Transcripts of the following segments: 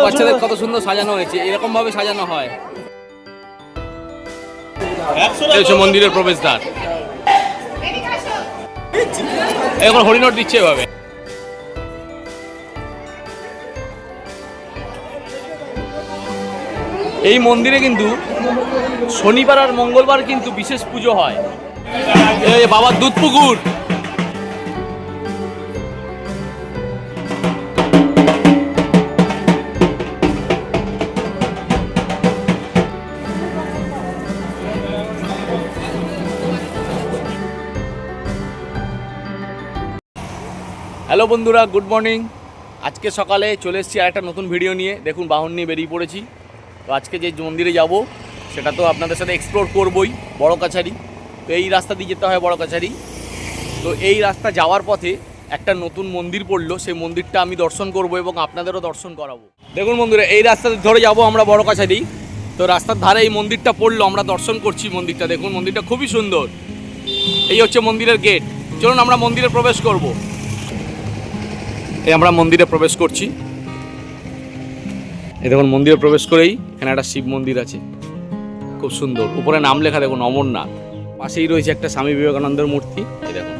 বাচ্চাদের কত সুন্দর সাজানো হয়েছে, এরকম ভাবে সাজানো হয়। মন্দিরের প্রবেশদ্বার, এখন হরিণট দিচ্ছে এভাবে। এই মন্দিরে কিন্তু শনিবার আর মঙ্গলবার কিন্তু বিশেষ পুজো হয়। বাবার দুধ পুকুর, হ্যালো বন্ধুরা, গুড মর্নিং। আজকে সকালে চলে এসেছি আর একটা নতুন ভিডিও নিয়ে। দেখুন বাহন নিয়ে বেরিয়ে পড়েছি। তো আজকে যে মন্দিরে যাব সেটা তো আপনাদের সাথে এক্সপ্লোর করবই, বড় কাছারি। তো এই রাস্তা দিয়ে যেতে হয় বড় কাছারি। তো এই রাস্তা যাওয়ার পথে একটা নতুন মন্দির পড়লো, সেই মন্দিরটা আমি দর্শন করব এবং আপনাদেরও দর্শন করাবো। দেখুন বন্ধুরা, এই রাস্তা ধরে যাব আমরা বড় কাছারি। তো রাস্তার ধারে এই মন্দিরটা পড়লো, আমরা দর্শন করছি মন্দিরটা। দেখুন মন্দিরটা খুবই সুন্দর। এই হচ্ছে মন্দিরের গেট। চলুন আমরা মন্দিরে প্রবেশ করব। এই আমরা মন্দিরে প্রবেশ করছি। এই দেখুন মন্দিরে প্রবেশ করেই এখানে একটা শিব মন্দির আছে, খুব সুন্দর। উপরে নাম লেখা দেখুন অমরনাথ। পাশেই রয়েছে একটা স্বামী বিবেকানন্দের মূর্তি, এই দেখুন।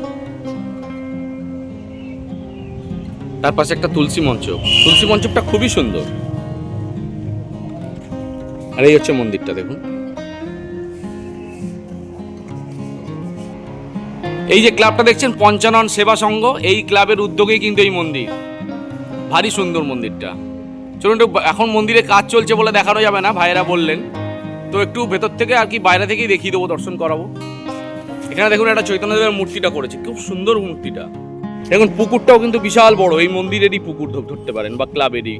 তার পাশে একটা তুলসী মঞ্চপ। তুলসী মঞ্চপটা খুবই সুন্দর। আর এই হচ্ছে মন্দিরটা দেখুন। এই যে ক্লাবটা দেখছেন পঞ্চানন সেবা সংঘ, এই ক্লাবের উদ্যোগেই কিন্তু এই মন্দির। ভারী সুন্দর মন্দিরটা। চলুন একটু, এখন মন্দিরে কাজ চলছে বলে দেখানো যাবে না, ভাইয়েরা বললেন। তো একটু ভেতর থেকে আর কি বাইরে থেকেই দেখিয়ে দেবো, দর্শন করাবো। এখানে দেখুন একটা চৈতন্যদেবের মূর্তিটা করেছে, খুব সুন্দর মূর্তিটা। দেখুন পুকুরটাও কিন্তু বিশাল বড়, এই মন্দিরেরই পুকুর ধরতে পারেন বা ক্লাবেরই।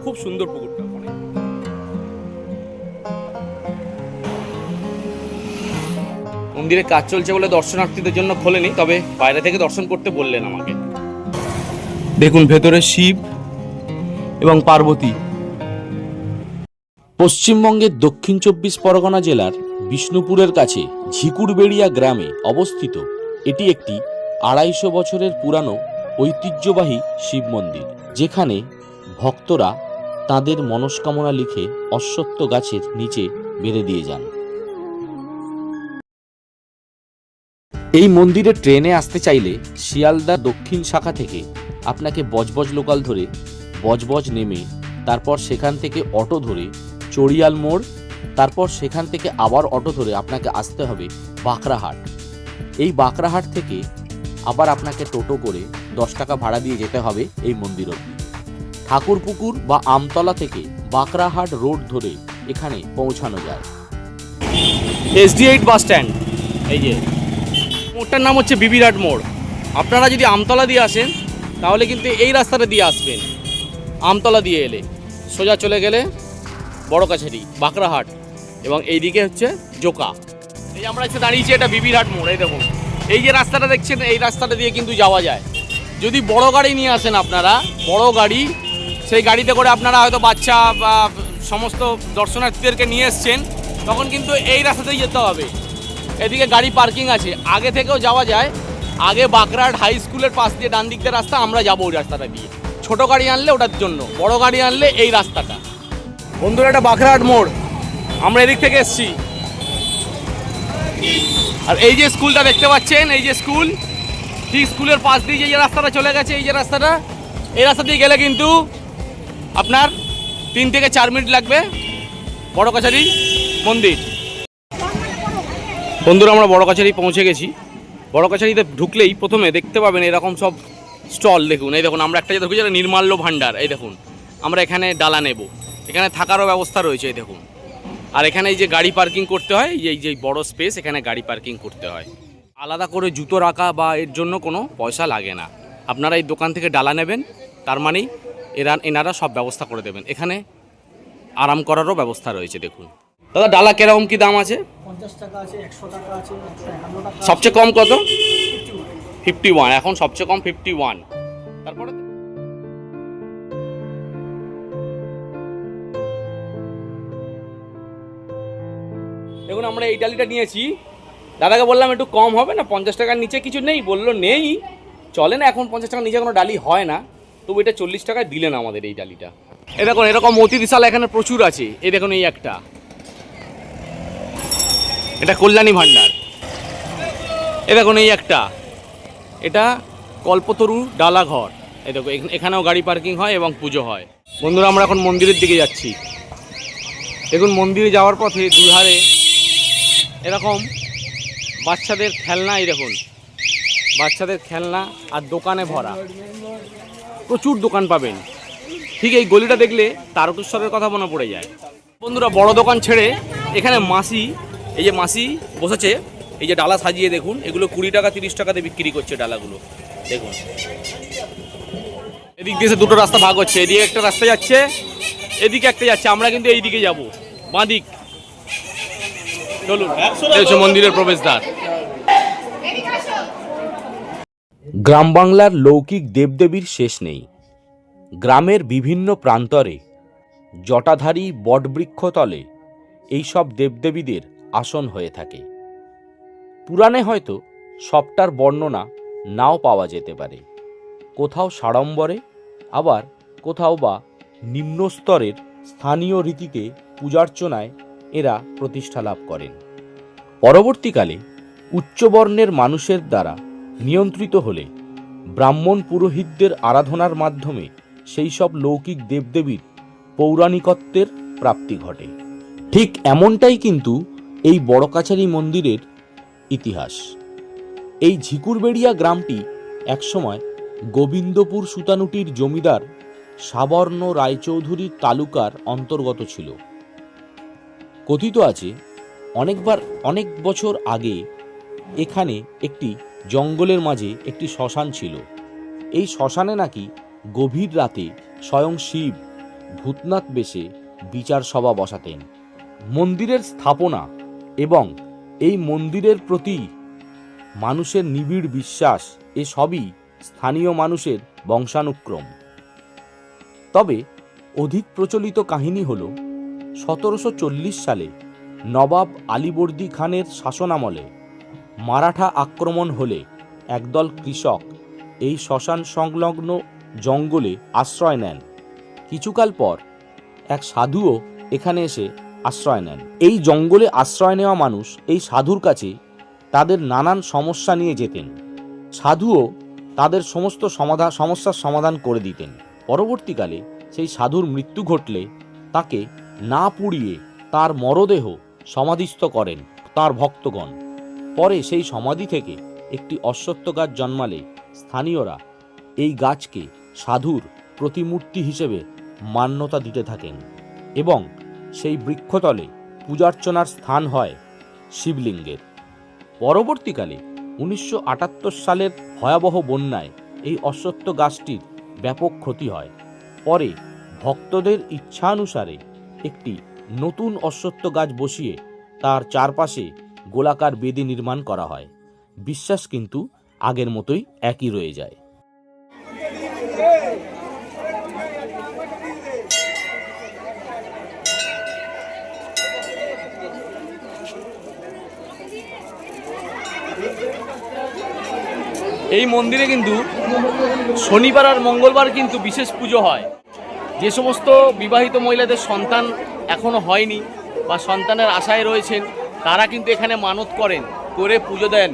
খুব সুন্দর পুকুরটা। মন্দিরে কাজ চলছে বলে দর্শনার্থীদের জন্য খোলেনি, তবে বাইরে থেকে দর্শন করতে বললেন আমাকে। দেখুন ভেতরে শিব এবং পার্বতী। পশ্চিমবঙ্গের দক্ষিণ 24 পরগনা জেলার বিষ্ণুপুরের কাছে ঝিকুরবেড়িয়া গ্রামে অবস্থিত এটি একটি 250 বছরের পুরানো ঐতিহ্যবাহী শিব মন্দির, যেখানে ভক্তরা তাদের মনস্কামনা লিখে অশ্বত্থ গাছের নিচে বেঁধে দিয়ে যান। এই মন্দিরে ট্রেনে আসতে চাইলে শিয়ালদা দক্ষিণ শাখা থেকে আপনাকে বজবজ লোকাল ধরে বজবজ নেমে তারপর সেখান থেকে অটো ধরে চড়িয়াল মোড়, তারপর সেখান থেকে আবার অটো ধরে আপনাকে আসতে হবে বাঁকড়াহাট। এই বাঁকড়াহাট থেকে আবার আপনাকে টোটো করে 10 টাকা ভাড়া দিয়ে যেতে হবে এই মন্দির অবধি। ঠাকুরপুকুর বা আমতলা থেকে বাঁকড়াহাট রোড ধরে এখানে পৌঁছানো যায়। SD8 বাস স্ট্যান্ড, এই যে মোড়টার নাম হচ্ছে বিবিরহাট মোড়। আপনারা যদি আমতলা দিয়ে আসেন তাহলে কিন্তু এই রাস্তাটা দিয়ে আসবেন। আমতলা দিয়ে এলে সোজা চলে গেলে বড় কাছারি, বাঁকড়াহাট এবং এইদিকে হচ্ছে জোকা। এই আমরা এসে দাঁড়িয়েছি, এটা বিবিরহাট মোড়। এই দেখুন এই যে রাস্তাটা দেখছেন, এই রাস্তাটা দিয়ে কিন্তু যাওয়া যায়। যদি বড় গাড়ি নিয়ে আসেন আপনারা, বড় গাড়ি, সেই গাড়িতে করে আপনারা হয়তো বাচ্চা বা সমস্ত দর্শনার্থীদেরকে নিয়ে এসছেন, তখন কিন্তু এই রাস্তাতেই যেতে হবে। এদিকে গাড়ি পার্কিং আছে, আগে থেকেও যাওয়া যায়। আগে বাঁকড়াহাট হাই স্কুলের পাশ দিয়ে ডান দিক দিয়ে রাস্তা, আমরা যাবো ওই রাস্তাটা দিয়ে। ছোট গাড়ি আনলে ওটার জন্য, বড় গাড়ি আনলে এই রাস্তাটা। বন্ধুরা এটা বাঁকড়াহাট মোড়, আমরা এদিক থেকে এসছি। আর এই যে স্কুলটা দেখতে পাচ্ছেন, এই যে স্কুল, ঠিক স্কুলের পাশ দিয়ে যে রাস্তাটা চলে গেছে, এই যে রাস্তাটা, এই রাস্তা দিয়ে গেলে কিন্তু আপনার 3 থেকে 4 মিনিট লাগবে বড় কাছারি মন্দির। বন্ধুরা আমরা বড় কাছারি পৌঁছে গেছি। বড় কাছারিতে ঢুকলেই প্রথমে দেখতে পাবেন এরকম সব স্টল। দেখুন এই দেখুন, আমরা একটা যে দেখুন যেটা নির্মাল্য ভাণ্ডার। এই দেখুন আমরা এখানে ডালা নেব, এখানে থাকারও ব্যবস্থা রয়েছে। এই দেখুন, আর এখানে এই যে গাড়ি পার্কিং করতে হয়, এই যে বড় স্পেস, এখানে গাড়ি পার্কিং করতে হয়। আলাদা করে জুতো রাখা বা এর জন্য কোনো পয়সা লাগে না। আপনারা এই দোকান থেকে ডালা নেবেন, তার মানেই এনারা সব ব্যবস্থা করে দেবেন। এখানে আরাম করারও ব্যবস্থা রয়েছে। দেখুন দাদা ডালা কিরকম কি দাম আছে? 50 টাকা আছে, 100 টাকা আছে, 151 টাকা। সবচেয়ে কম কত? 51। এখন সবচেয়ে কম 51। তারপরে দেখুন আমরা এই ডালিটা নিয়েছি। দাদাকে বললাম একটু কম হবে না, 50 টাকার নিচে কিছু নেই? বললো নেই, চলে না এখন 50 টাকার নিচে কোনো ডালি হয় না। তবু এটা 40 টাকায় দিলেন আমাদের এই ডালিটা। এই দেখুন এরকম অতিথিশালা এখানে প্রচুর আছে। এই দেখুন এই একটা, এটা কল্যাণী ভাণ্ডার। এই দেখুন এই একটা, এটা কল্পতরু ডালাঘর। এই দেখো এখানেও গাড়ি পার্কিং হয় এবং পুজো হয়। বন্ধুরা আমরা এখন মন্দিরের দিকে যাচ্ছি। দেখুন মন্দিরে যাওয়ার পথে দুধারে এরকম বাচ্চাদের খেলনা, এই দেখুন বাচ্চাদের খেলনা আর দোকানে ভরা, প্রচুর দোকান পাবেন। ঠিক এই গলিটা দেখলে তারকেশ্বরের কথা মনে পড়ে যায়। বন্ধুরা বড় দোকান ছেড়ে এখানে মাসি, এই যে মাসি বসেছে, এই যে ডালা সাজিয়ে দেখুন, এগুলো 20 টাকা 30 টাকাতে বিক্রি করছে ডালাগুলো। দেখুন এদিক দিয়ে দুটো রাস্তা ভাগ হচ্ছে, এদিকে একটা রাস্তা যাচ্ছে, এদিকে একটা যাচ্ছে। আমরা কিন্তু এই দিকে যাবো, বাঁ দিক। চলুন, হচ্ছে মন্দিরের প্রবেশদ্বার। গ্রাম বাংলার লৌকিক দেবদেবীর শেষ নেই। গ্রামের বিভিন্ন প্রান্তরে জটাধারী বটবৃক্ষতলে এইসব দেবদেবীদের আসন হয়ে থাকে। পুরাণে হয়তো সবটার বর্ণনা নাও পাওয়া যেতে পারে, কোথাও সাড়ম্বরে, আবার কোথাও বা নিম্নস্তরের স্থানীয় রীতিতে পূজার্চনায় এরা প্রতিষ্ঠা লাভ করেন। পরবর্তীকালে উচ্চবর্ণের মানুষের দ্বারা নিয়ন্ত্রিত হলে ব্রাহ্মণ পুরোহিতদের আরাধনার মাধ্যমে সেই সব লৌকিক দেবদেবীর পৌরাণিকত্বের প্রাপ্তি ঘটে। ঠিক এমনটাই কিন্তু এই বড়কাছারি মন্দিরের ইতিহাস। এই ঝিকুরবেড়িয়া গ্রামটি একসময় গোবিন্দপুর সুতানুটির জমিদার সাবর্ণ রায়চৌধুরী তালুকার অন্তর্গত ছিল। কথিত আছে অনেক বছর আগে এখানে একটি জঙ্গলের মাঝে একটি শ্মশান ছিল। এই শ্মশানে নাকি গভীর রাতে স্বয়ং শিব ভূতনাথ বেশে বিচার সভা বসাতেন। মন্দিরের স্থাপনা এবং এই মন্দিরের প্রতি মানুষের নিবিড় বিশ্বাস, এসবই স্থানীয় মানুষের বংশানুক্রম। তবে অধিক প্রচলিত কাহিনী হল 1740 সালে নবাব আলীবর্দী খানের শাসনামলে মারাঠা আক্রমণ হলে একদল কৃষক এই শ্মশান সংলগ্ন জঙ্গলে আশ্রয় নেন। কিছুকাল পর এক সাধুও এখানে এসে আশ্রয় নেন। এই জঙ্গলে আশ্রয় নেওয়া মানুষ এই সাধুর কাছে তাদের নানান সমস্যা নিয়ে যেতেন। সাধুও তাদের সমস্ত সমস্যার সমাধান করে দিতেন। পরবর্তীকালে সেই সাধুর মৃত্যু ঘটলে তাকে না পুড়িয়ে তার মরদেহ সমাধিস্থ করেন তার ভক্তগণ। পরে সেই সমাধি থেকে একটি অশ্বত্থ গাছ জন্মালে স্থানীয়রা এই গাছকে সাধুর প্রতিমূর্তি হিসেবে মান্যতা দিতে থাকেন এবং সেই বৃক্ষতলে পূজার্চনার স্থান হয় শিবলিঙ্গের। পরবর্তীকালে 1978 সালের ভয়াবহ বন্যায় এই অশ্বত্থ গাছটির ব্যাপক ক্ষতি হয়। পরে ভক্তদের ইচ্ছানুসারে একটি নতুন অশ্বত্থ গাছ বসিয়ে তার চারপাশে গোলাকার বেদি নির্মাণ করা হয়। বিশ্বাস কিন্তু আগের মতোই একই রয়ে যায়। এই মন্দিরে কিন্তু শনিবার আর মঙ্গলবার কিন্তু বিশেষ পুজো হয়। যে সমস্ত বিবাহিত মহিলাদের সন্তান এখনো হয়নি বা সন্তানের আশায় রয়েছেন, তারা কিন্তু এখানে মানত করেন, করে পুজো দেন,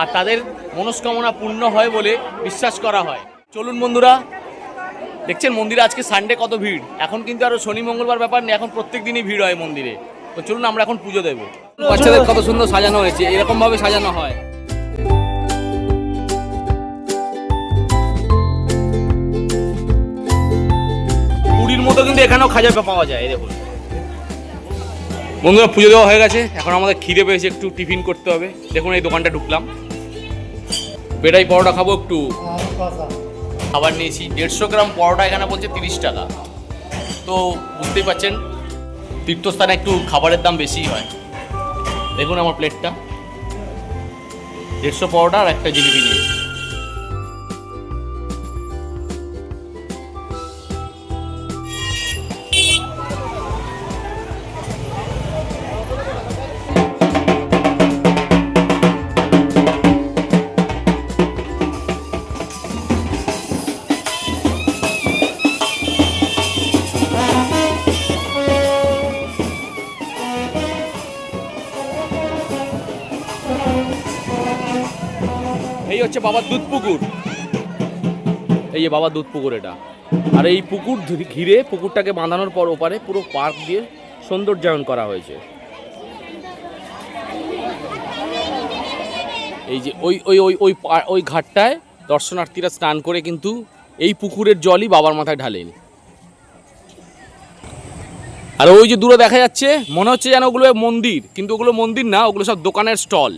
আর তাদের মনস্কামনা পূর্ণ হয় বলে বিশ্বাস করা হয়। চলুন বন্ধুরা, দেখছেন মন্দিরে আজকে সানডে কত ভিড়। এখন কিন্তু আরও শনি মঙ্গলবার ব্যাপার নেই, এখন প্রত্যেক দিনই ভিড় হয় মন্দিরে। তো চলুন আমরা এখন পুজো দেবো। বাচ্চাদের কত সুন্দর সাজানো হয়েছে, এরকমভাবে সাজানো হয়। পুরীর মতো কিন্তু এখানেও খাজা পাওয়া যায়। দেখুন বন্ধুরা, পুজো দেওয়া হয়ে গেছে, এখন আমাদের খিদে পেয়েছে, একটু টিফিন করতে হবে। দেখুন এই দোকানটা ঢুকলাম, পেটাই পরোটা খাবো, একটু খাবার নিয়েছি। 150 গ্রাম পরোটা এখানে বলছে 30 টাকা। তো বুঝতেই পারছেন তীর্থস্থানে একটু খাবারের দাম বেশিই হয়। দেখুন আমার প্লেটটা, 150 পরোটা আর একটা জিলিপি নিয়েছি। এই হচ্ছে বাবার দুধ পুকুর, এই যে বাবার দুধ পুকুর এটা। আর এই পুকুর ঘিরে পুকুরটাকে বাঁধানোর পর ওপারে পুরো পার্ক দিয়ে সৌন্দর্যায়ন করা হয়েছে। এই যে ওই ওই ওই ওই ওই ঘাটটায় দর্শনার্থীরা স্নান করে কিন্তু এই পুকুরের জলই বাবার মাথায় ঢালেন। আর ওই যে দূরে দেখা যাচ্ছে মনে হচ্ছে যেন ওগুলো মন্দির, কিন্তু ওগুলো মন্দির না, ওগুলো সব দোকানের স্টল,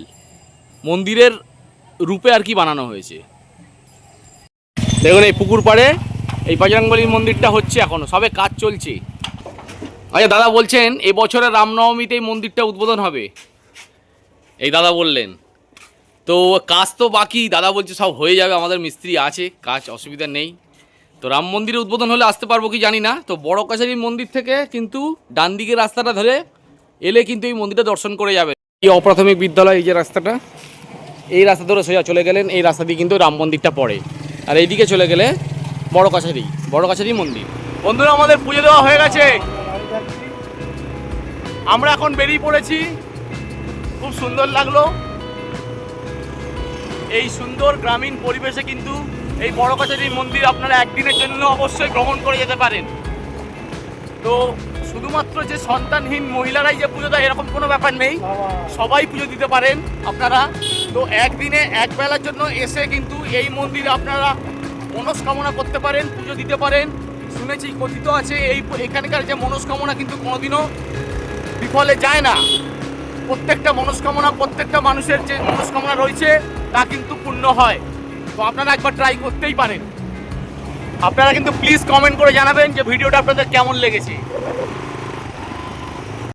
মন্দিরের রূপে আর কি বানানো হয়েছে। দেখুন এই পুকুর পাড়ে এই বজরংবলীর মন্দিরটা হচ্ছে, এখনো সবে কাজ চলছে। আচ্ছা দাদা বলছেন এবছরের রামনবমীতে এই মন্দিরটা উদ্বোধন হবে, এই দাদা বললেন। তো কাজ তো বাকি, দাদা বলছে সব হয়ে যাবে, আমাদের মিস্ত্রি আছে, কাজ অসুবিধা নেই। তো রাম মন্দিরের উদ্বোধন হলে আসতে পারবো কি জানি না। তো বড় কাছারির মন্দির থেকে কিন্তু ডান দিকের রাস্তাটা ধরে এলে কিন্তু এই মন্দিরটা দর্শন করে যাবে। এই অপ্রাথমিক বিদ্যালয়, এই যে রাস্তাটা, এই রাস্তা ধরে সোজা চলে গেলেন, এই রাস্তা দিয়ে কিন্তু রাম মন্দিরটা পড়ে। আর এইদিকে চলে গেলে বড় কাছারি মন্দির। বন্ধুরা আমাদের পুজো দেওয়া হয়ে গেছে, আমরা এখন বেরিয়ে পড়েছি। খুব সুন্দর লাগলো এই সুন্দর গ্রামীণ পরিবেশে, কিন্তু এই বড় কাছারির মন্দির আপনারা একদিনের জন্য অবশ্যই ভ্রমণ করে যেতে পারেন। তো শুধুমাত্র যে সন্তানহীন মহিলারাই যে পুজো দেয় এরকম কোনো ব্যাপার নেই, সবাই পুজো দিতে পারেন আপনারা। তো একদিনে এক বেলার জন্য এসে কিন্তু এই মন্দিরে আপনারা মনস্কামনা করতে পারেন, পুজো দিতে পারেন। শুনেছি, কথিত আছে এখানকার যে মনস্কামনা কিন্তু কোনোদিনও বিফলে যায় না। প্রত্যেকটা মনস্কামনা, প্রত্যেকটা মানুষের যে মনস্কামনা রয়েছে তা কিন্তু পূর্ণ হয়। তো আপনারা একবার ট্রাই করতেই পারেন। আপনারা কিন্তু প্লিজ কমেন্ট করে জানাবেন যে ভিডিওটা আপনাদের কেমন লেগেছে।